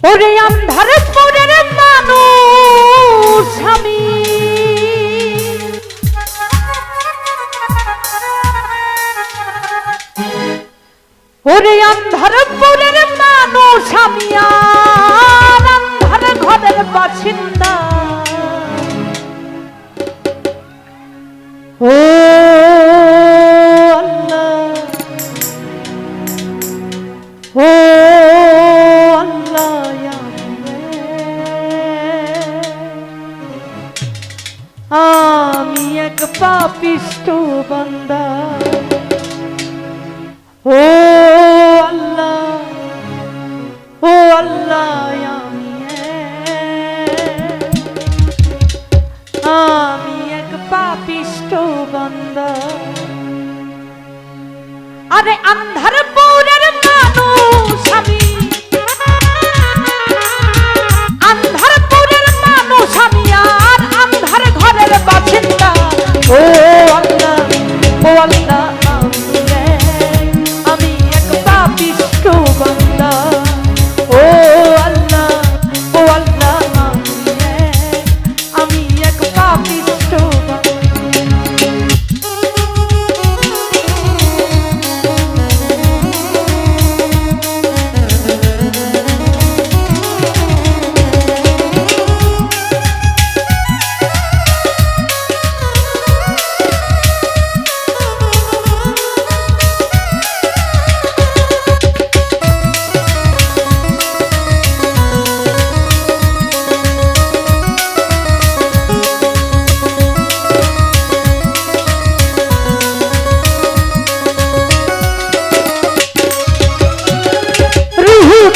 ওরে আন্ধারপুরের মানুষ আমি, ওরে আন্ধারপুরের মানুষ আমি, আর আন্ধার ঘরের বাসিন্দা। ও আল্লাহ, ও আমি এক পাপিষ্ঠ বান্দা। ও আল্লাহ, ও আল্লাহ, আমি এক পাপিষ্ঠ বান্দা। আরে আন্ধারপুরের মানুষ আমি, আন্ধারপুরের মানুষ আমি, আর আন্ধার ঘরের বাসিন্দা। ও আল্লাহ, ও আল্লাহ, আমি এক পাপিষ্ঠ বান্দা। ও আল্লাহ, ও আল্লাহ, আমি এক পাপিষ্ঠ বান্দা।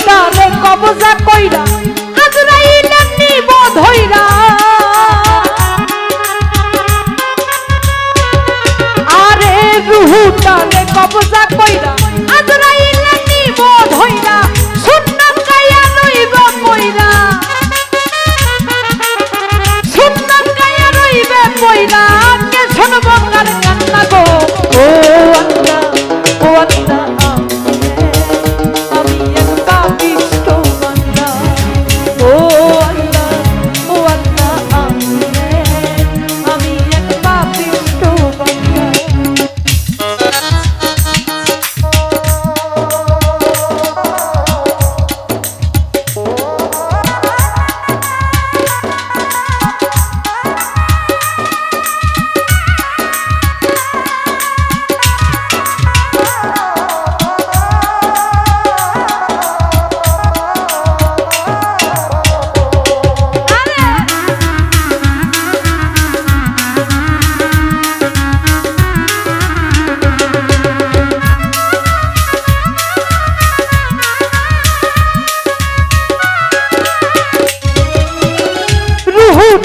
তারে কবজা কইরা আজরাইলে নিব ধইরা। আরে রুহু তারে কবজা কইরা আজরাইলে নিব ধইরা। সুন্নাত গায়া রইব কইরা, সুন্নাত গায়া রইবে কইরা। কে শুনব কার কান্না গো। ও আল্লাহ, ও আল্লাহ,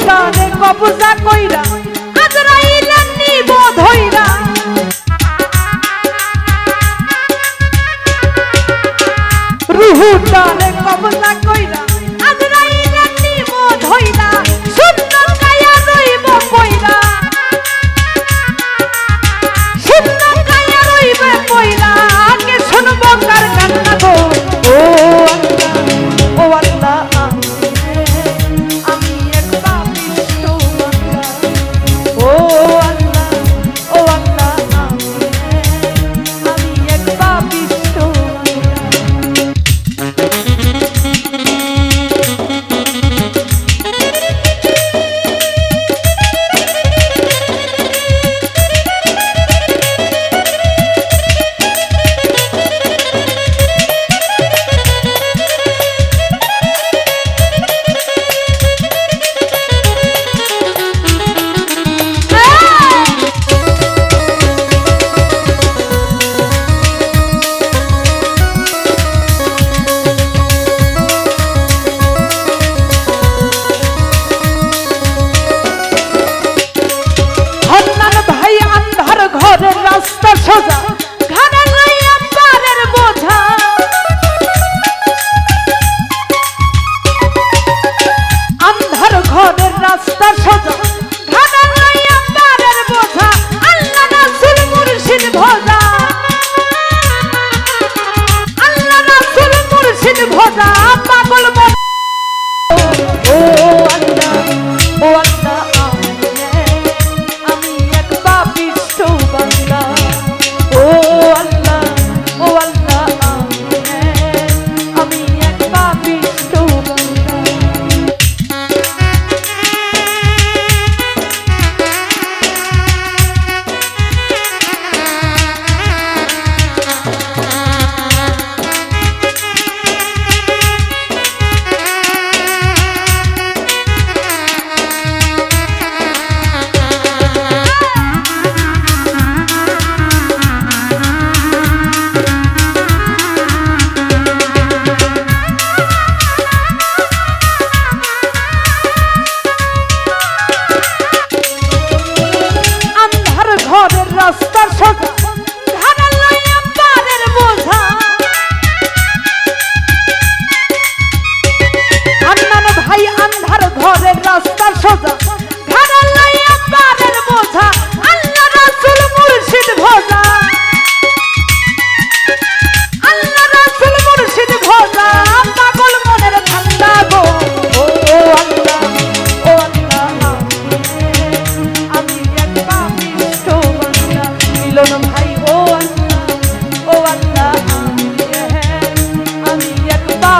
তারে কবজা কইরা আজরাইলে নিব ধইরা। রুহু তারে কবজা কইরা আজরাইলে নিব ধইরা। সুন্নাত গায়া রইব কইরা, সুন্নাত গায়া রইবে কইরা। কে শুনব কার কান্না গো। ও আল্লাহ, ও আল্লাহ,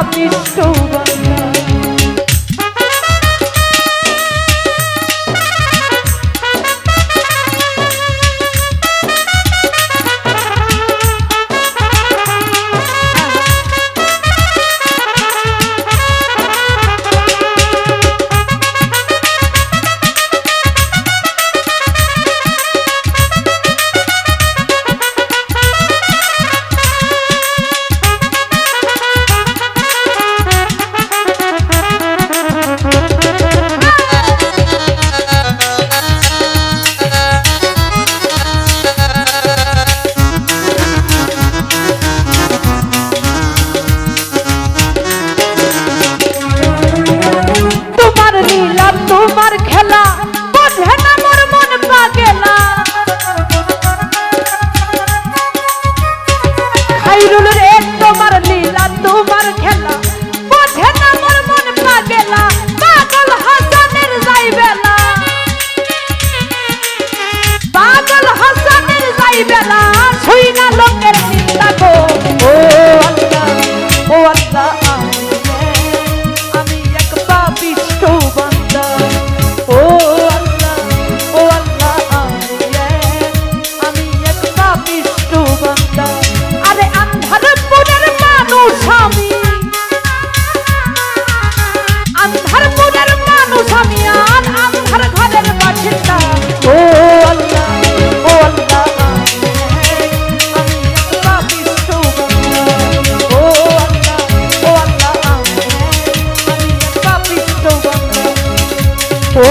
পাপিষ্ঠ বান্দা। তোমার খেলা বোঝে না মোর মন পাগেলা, খাইরুল রে তোমার লীলা তোমার খেলা বোঝে না মোর মন পাগেলা, পাগল হাসানের যাইবেলা, পাগল হাসানের যাইবেলা, ছুই না লোকের চিন্তা গো। ও আল্লাহ ও আল্লাহ আমি এক পাপিষ্ঠ বান্দা। ও আল্লাহ ও আল্লাহ আমি এক পাপিষ্ঠ বান্দা। আরে আন্ধারপুরের মানুষ আমি, আন্ধারপুরের মানুষ আমি, আর আন্ধার ঘরের বাসিন্দা। ও আল্লাহ ও আল্লাহ আমি এক পাপিষ্ঠ বান্দা। ও আল্লাহ ও আল্লাহ আমি এক পাপিষ্ঠ বান্দা। ও